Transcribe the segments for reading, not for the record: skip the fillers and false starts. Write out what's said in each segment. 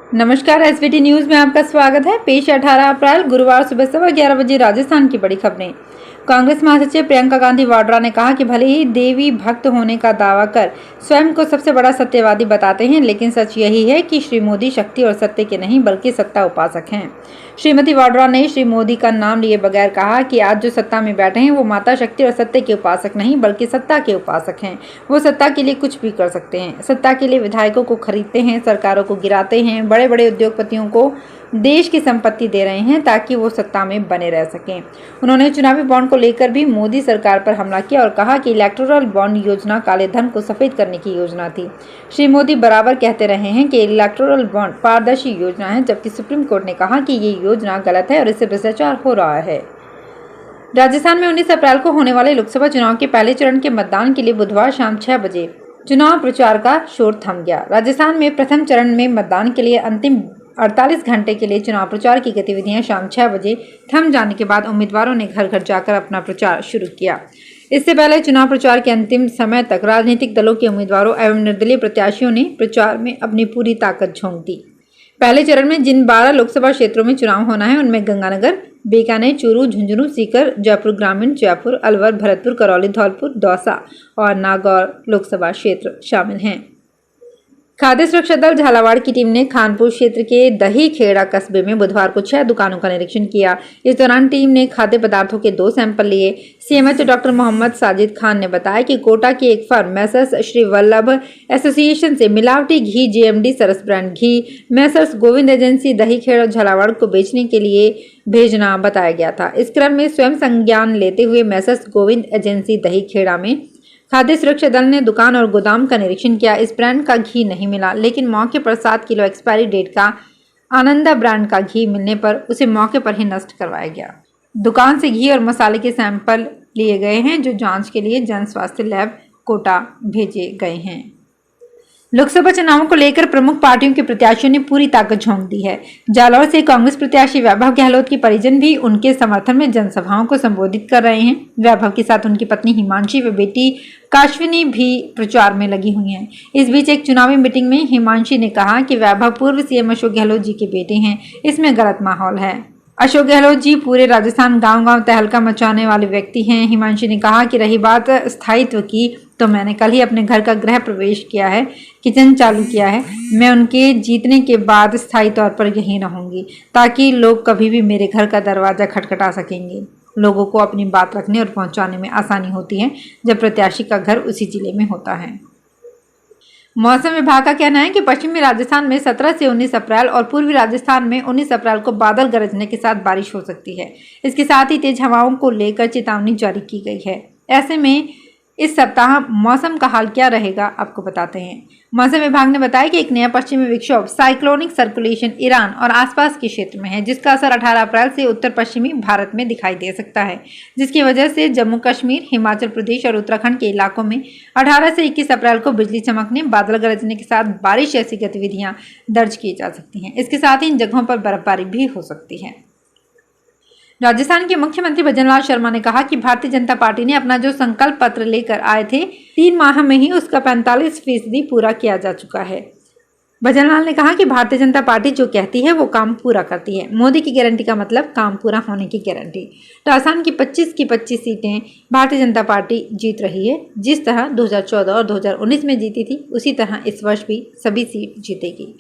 नमस्कार, SVT news में आपका स्वागत है। पेश 18 अप्रैल गुरुवार सुबह 11:15 बजे राजस्थान की बड़ी खबरें। कांग्रेस महासचिव प्रियंका गांधी वाड्रा ने कहा कि भले ही देवी भक्त होने का दावा कर स्वयं को सबसे बड़ा सत्यवादी बताते हैं, लेकिन सच यही है कि श्री मोदी शक्ति और सत्य के नहीं बल्कि सत्ता उपासक हैं। श्रीमती वाड्रा ने श्री मोदी का नाम लिए बगैर कहा कि आज जो सत्ता में बैठे हैं वो माता शक्ति और सत्य के उपासक नहीं बल्कि सत्ता के उपासक हैं। वो सत्ता के लिए कुछ भी कर सकते हैं। सत्ता के लिए विधायकों को खरीदते हैं, सरकारों को गिराते हैं, बड़े बड़े उद्योगपतियों को देश की संपत्ति दे रहे हैं ताकि वो सत्ता में बने रह सकें। उन्होंने चुनावी बॉन्ड को लेकर भी मोदी सरकार पर हमला किया और कहा कि इलेक्टोरल बॉन्ड योजना काले धन को सफेद करने की योजना थी। श्री मोदी बराबर कहते रहे हैं कि इलेक्टोरल बॉन्ड पारदर्शी योजना है, जबकि सुप्रीम कोर्ट ने कहा कि ये योजना गलत है और इससे भ्रष्टाचार हो रहा है। राजस्थान में 19 अप्रैल को होने वाले लोकसभा चुनाव के पहले चरण के मतदान के लिए बुधवार शाम 6 बजे चुनाव प्रचार का शोर थम गया। राजस्थान में प्रथम चरण में मतदान के लिए अंतिम 48 घंटे के लिए चुनाव प्रचार की गतिविधियां शाम 6 बजे थम जाने के बाद उम्मीदवारों ने घर घर जाकर अपना प्रचार शुरू किया। इससे पहले चुनाव प्रचार के अंतिम समय तक राजनीतिक दलों के उम्मीदवारों एवं निर्दलीय प्रत्याशियों ने प्रचार में अपनी पूरी ताकत झोंक दी। पहले चरण में जिन 12 लोकसभा क्षेत्रों में चुनाव होना है उनमें गंगानगर, बीकानेर, चूरू, झुंझुनू, सीकर, जयपुर ग्रामीण, जयपुर, अलवर, भरतपुर, करौली, धौलपुर, दौसा और नागौर लोकसभा क्षेत्र शामिल हैं। खाद्य सुरक्षा दल झालावाड़ की टीम ने खानपुर क्षेत्र के दही खेड़ा कस्बे में बुधवार को 6 दुकानों का निरीक्षण किया। इस दौरान टीम ने खाद्य पदार्थों के 2 सैंपल लिए। सीएमएचओ डॉक्टर मोहम्मद साजिद खान ने बताया कि कोटा की एक firm Messrs Shri Vallabh association से मिलावटी घी जेएमडी सरस ब्रांड घी मैसर्स गोविंद एजेंसी दही खेड़ा झालावाड़ को बेचने के लिए भेजना बताया गया था। इस क्रम में स्वयं संज्ञान लेते हुए मैसर्स गोविंद एजेंसी दही खेड़ा में खाद्य सुरक्षा दल ने दुकान और गोदाम का निरीक्षण किया। इस ब्रांड का घी नहीं मिला, लेकिन मौके पर 7 किलो एक्सपायरी डेट का आनंदा ब्रांड का घी मिलने पर उसे मौके पर ही नष्ट करवाया गया। दुकान से घी और मसाले के सैंपल लिए गए हैं, जो जांच के लिए जन स्वास्थ्य लैब कोटा भेजे गए हैं। लोकसभा चुनावों को लेकर प्रमुख पार्टियों के प्रत्याशियों ने पूरी ताकत झोंक दी है। जालौर से कांग्रेस प्रत्याशी वैभव गहलोत के परिजन भी उनके समर्थन में जनसभाओं को संबोधित कर रहे हैं। वैभव के साथ उनकी पत्नी हिमांशी व बेटी काश्विनी भी प्रचार में लगी हुई हैं। इस बीच एक चुनावी मीटिंग में हिमांशी ने कहा कि वैभव पूर्व सीएम अशोक गहलोत जी के बेटे हैं, इसमें गलत माहौल है। अशोक गहलोत जी पूरे राजस्थान गांव-गांव तहलका मचाने वाले व्यक्ति हैं। हिमांशी ने कहा कि रही बात स्थायित्व की, तो मैंने कल ही अपने घर का गृह प्रवेश किया है, किचन चालू किया है। मैं उनके जीतने के बाद स्थायी तौर पर यहीं रहूंगी ताकि लोग कभी भी मेरे घर का दरवाजा खटखटा सकेंगे। लोगों को अपनी बात रखने और पहुंचाने में आसानी होती है जब प्रत्याशी का घर उसी जिले में होता है। मौसम विभाग का कहना है कि पश्चिमी राजस्थान में 17 से 19 अप्रैल और पूर्वी राजस्थान में 19 अप्रैल को बादल गरजने के साथ बारिश हो सकती है। इसके साथ ही तेज हवाओं को लेकर चेतावनी जारी की गई है। ऐसे में इस सप्ताह मौसम का हाल क्या रहेगा, आपको बताते हैं। मौसम विभाग ने बताया कि एक नया पश्चिमी विक्षोभ साइक्लोनिक सर्कुलेशन ईरान और आसपास के क्षेत्र में है, जिसका असर 18 अप्रैल से उत्तर पश्चिमी भारत में दिखाई दे सकता है, जिसकी वजह से जम्मू कश्मीर, हिमाचल प्रदेश और उत्तराखंड के इलाकों में 18 से 21 अप्रैल को बिजली चमकने, बादल गरजने के साथ बारिश जैसी गतिविधियां दर्ज की जा सकती हैं। इसके साथ ही इन जगहों पर बर्फबारी भी हो सकती है। राजस्थान के मुख्यमंत्री भजनलाल शर्मा ने कहा कि भारतीय जनता पार्टी ने अपना जो संकल्प पत्र लेकर आए थे, 3 माह में ही उसका 45% पूरा किया जा चुका है। भजनलाल ने कहा कि भारतीय जनता पार्टी जो कहती है वो काम पूरा करती है। मोदी की गारंटी का मतलब काम पूरा होने की गारंटी। राजस्थान की 25 की 25 सीटें भारतीय जनता पार्टी जीत रही है। जिस तरह 2014 और 2019 में जीती थी, उसी तरह इस वर्ष भी सभी सीट जीतेगी।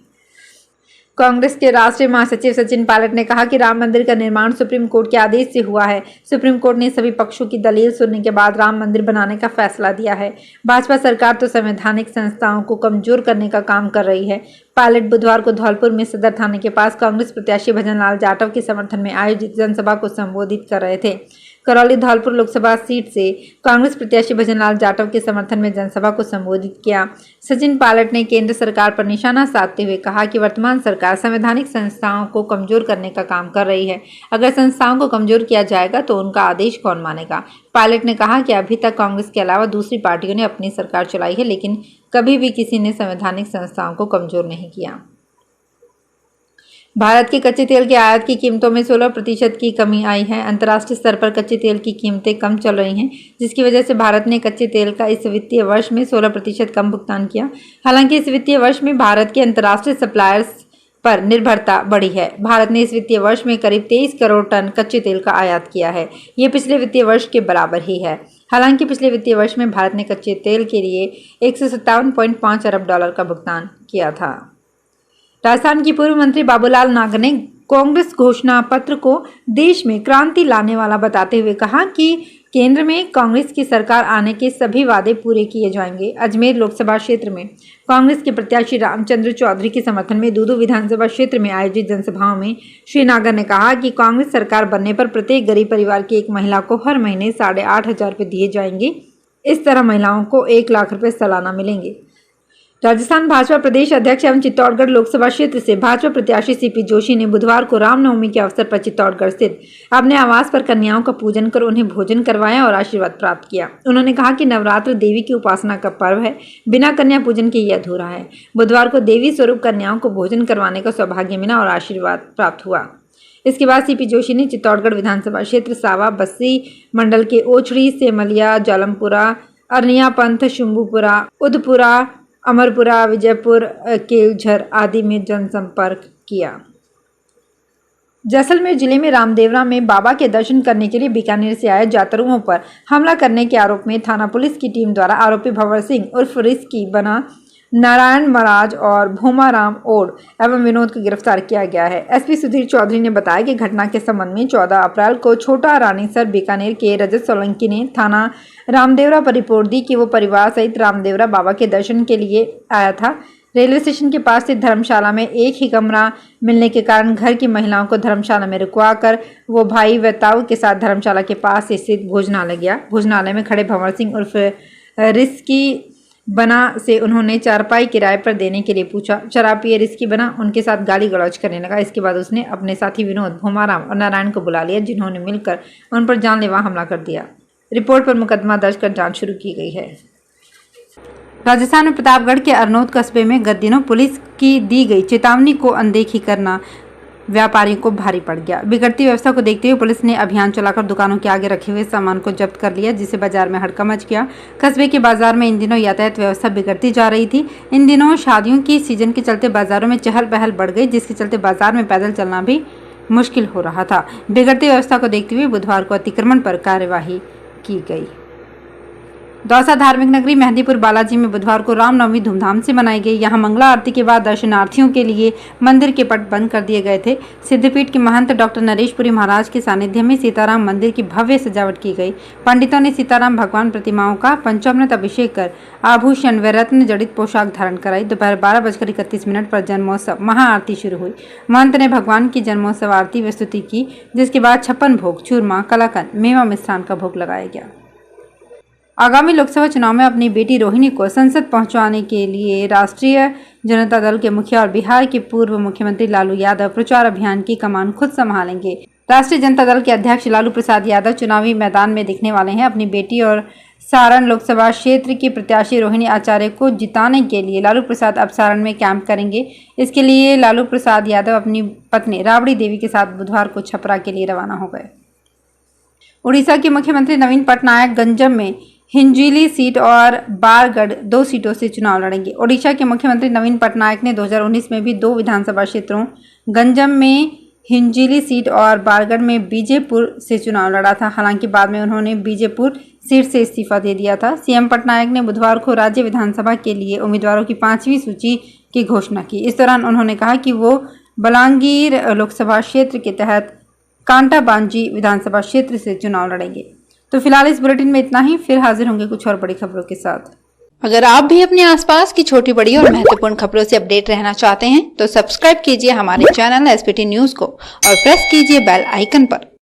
कांग्रेस के राष्ट्रीय महासचिव सचिन पायलट ने कहा कि राम मंदिर का निर्माण सुप्रीम कोर्ट के आदेश से हुआ है। सुप्रीम कोर्ट ने सभी पक्षों की दलील सुनने के बाद राम मंदिर बनाने का फैसला दिया है। भाजपा सरकार तो संवैधानिक संस्थाओं को कमजोर करने का काम कर रही है। पायलट बुधवार को धौलपुर में सदर थाने के पास कांग्रेस प्रत्याशी भजनलाल जाटव के समर्थन में आयोजित जनसभा को संबोधित कर रहे थे। करौली धौलपुर लोकसभा सीट से कांग्रेस प्रत्याशी भजनलाल जाटव के समर्थन में जनसभा को संबोधित किया। सचिन पायलट ने केंद्र सरकार पर निशाना साधते हुए कहा कि वर्तमान सरकार संवैधानिक संस्थाओं को कमजोर करने का काम कर रही है। अगर संस्थाओं को कमजोर किया जाएगा तो उनका आदेश कौन मानेगा। पायलट ने कहा कि अभी तक कांग्रेस के अलावा दूसरी पार्टियों ने अपनी सरकार चलाई है, लेकिन कभी भी किसी ने संवैधानिक संस्थाओं को कमजोर नहीं किया। भारत के कच्चे तेल के आयात की कीमतों में 16% की कमी आई है। अंतर्राष्ट्रीय स्तर पर कच्चे तेल की कीमतें कम चल रही हैं, जिसकी वजह से भारत ने कच्चे तेल का इस वित्तीय वर्ष में 16% कम भुगतान किया। हालांकि इस वित्तीय वर्ष में भारत के अंतर्राष्ट्रीय सप्लायर्स पर निर्भरता बढ़ी है। भारत ने इस वित्तीय वर्ष में करीब 23 करोड़ टन कच्चे तेल का आयात किया है। ये पिछले वित्तीय वर्ष के बराबर ही है। हालांकि पिछले वित्तीय वर्ष में भारत ने कच्चे तेल के लिए 157.5 अरब डॉलर का भुगतान किया था। राजस्थान की पूर्व मंत्री बाबूलाल नागर ने कांग्रेस घोषणा पत्र को देश में क्रांति लाने वाला बताते हुए कहा कि केंद्र में कांग्रेस की सरकार आने के सभी वादे पूरे किए जाएंगे। अजमेर लोकसभा क्षेत्र में कांग्रेस के प्रत्याशी रामचंद्र चौधरी के समर्थन में दूदू विधानसभा क्षेत्र में आयोजित जनसभाओं में श्री नागर ने कहा कि कांग्रेस सरकार बनने पर प्रत्येक गरीब परिवार की एक महिला को हर महीने 8,500 रुपये दिए जाएंगे। इस तरह महिलाओं को 1 लाख रुपये सालाना मिलेंगे। राजस्थान भाजपा प्रदेश अध्यक्ष एवं चित्तौड़गढ़ लोकसभा क्षेत्र से भाजपा प्रत्याशी सीपी जोशी ने बुधवार को रामनवमी के अवसर पर चित्तौड़गढ़ स्थित अपने आवास पर कन्याओं का पूजन कर उन्हें भोजन करवाया और आशीर्वाद प्राप्त किया। उन्होंने कहा कि नवरात्र देवी की उपासना का पर्व है, बिना कन्या पूजन के यह अधूरा है। बुधवार को देवी स्वरूप कन्याओं को भोजन करवाने का सौभाग्य मिला और आशीर्वाद प्राप्त हुआ। इसके बाद सीपी जोशी ने चित्तौड़गढ़ विधानसभा क्षेत्र सावा बस्सी मंडल के ओछड़ी सेमलिया जालमपुरा अरनिया पंथ शुंभुपुरा उदपुरा अमरपुरा विजयपुर केलझर आदि में जनसंपर्क किया। जैसलमेर जिले में रामदेवरा में बाबा के दर्शन करने के लिए बीकानेर से आए यात्रुओं पर हमला करने के आरोप में थाना पुलिस की टीम द्वारा आरोपी भंवर सिंह उर्फ रिस्की बना, नारायण महाराज और भूमाराम ओड एवं विनोद को गिरफ्तार किया गया है। एसपी सुधीर चौधरी ने बताया कि घटना के संबंध में 14 अप्रैल को छोटा रानीसर बीकानेर के रजत सोलंकी ने थाना रामदेवरा पर रिपोर्ट दी कि वो परिवार सहित रामदेवरा बाबा के दर्शन के लिए आया था। रेलवे स्टेशन के पास स्थित धर्मशाला में एक ही कमरा मिलने के कारण घर की महिलाओं को धर्मशाला में रुकवा कर वो भाई व ताऊ के साथ धर्मशाला के पास स्थित भोजनालय गया। भोजनालय में खड़े भंवर सिंह उर्फ रिस्की बना से उन्होंने चारपाई किराए पर देने के लिए पूछा। शराब पिए रिस्की बना उनके साथ गाली गलौज करने लगा। इसके बाद उसने अपने साथी विनोद, भूमाराम और नारायण को बुला लिया, जिन्होंने मिलकर उन पर जानलेवा हमला कर दिया। रिपोर्ट पर मुकदमा दर्ज कर जांच शुरू की गई है। राजस्थान में प्रतापगढ़ के अरनोद कस्बे में गत दिनों पुलिस की दी गई चेतावनी को अनदेखी करना व्यापारियों को भारी पड़ गया। बिगड़ती व्यवस्था को देखते हुए पुलिस ने अभियान चलाकर दुकानों के आगे रखे हुए सामान को जब्त कर लिया, जिससे बाजार में हड़कंप मच गया। कस्बे के बाजार में इन दिनों यातायात व्यवस्था बिगड़ती जा रही थी। इन दिनों शादियों की सीजन के चलते बाजारों में चहल पहल बढ़ गई, जिसके चलते बाजार में पैदल चलना भी मुश्किल हो रहा था। बिगड़ती व्यवस्था को देखते हुए बुधवार को अतिक्रमण पर कार्यवाही की गई। दौसा धार्मिक नगरी मेहंदीपुर बालाजी में बुधवार को रामनवमी धूमधाम से मनाई गई। यहां मंगला आरती के बाद दर्शनार्थियों के लिए मंदिर के पट बंद कर दिए गए थे। सिद्धपीठ के महंत डॉक्टर नरेशपुरी महाराज के सानिध्य में सीताराम मंदिर की भव्य सजावट की गई। पंडितों ने सीताराम भगवान प्रतिमाओं का पंचामृत अभिषेक कर आभूषण व रत्न जड़ित पोशाक धारण कराई। दोपहर 12:31 पर जन्मोत्सव महाआरती शुरू हुई। महंत ने भगवान की जन्मोत्सव आरती व स्तुति की, जिसके बाद 56 भोग, चूरमा, कलाकंद, मेवा मिष्ठान का भोग लगाया गया। आगामी लोकसभा चुनाव में अपनी बेटी रोहिणी को संसद पहुंचाने के लिए राष्ट्रीय जनता दल के मुखिया और बिहार के पूर्व मुख्यमंत्री लालू यादव प्रचार अभियान की कमान खुद संभालेंगे। राष्ट्रीय जनता दल के अध्यक्ष लालू प्रसाद यादव चुनावी मैदान में दिखने वाले हैं। अपनी बेटी और सारण लोकसभा क्षेत्र की प्रत्याशी रोहिणी आचार्य को जिताने के लिए लालू प्रसाद अब सारण में कैंप करेंगे। इसके लिए लालू प्रसाद यादव अपनी पत्नी राबड़ी देवी के साथ बुधवार को छपरा के लिए रवाना हो गए। उड़ीसा के मुख्यमंत्री नवीन पटनायक गंजम में हिंजीली सीट और बारगढ़ 2 सीटों से चुनाव लड़ेंगे। ओडिशा के मुख्यमंत्री नवीन पटनायक ने 2019 में भी 2 विधानसभा क्षेत्रों गंजम में हिंजीली सीट और बारगढ़ में बीजेपुर से चुनाव लड़ा था। हालांकि बाद में उन्होंने बीजेपुर सीट से इस्तीफा दे दिया था। सीएम पटनायक ने बुधवार को राज्य विधानसभा के लिए उम्मीदवारों की 5वीं सूची की घोषणा की। इस दौरान उन्होंने कहा कि वो बलांगीर लोकसभा क्षेत्र के तहत कांटाबांजी विधानसभा क्षेत्र से चुनाव लड़ेंगे। तो फिलहाल इस बुलेटिन में इतना ही, फिर हाजिर होंगे कुछ और बड़ी खबरों के साथ। अगर आप भी अपने आसपास की छोटी बड़ी और महत्वपूर्ण खबरों से अपडेट रहना चाहते हैं तो सब्सक्राइब कीजिए हमारे चैनल एसपीटी न्यूज को और प्रेस कीजिए बेल आइकन पर।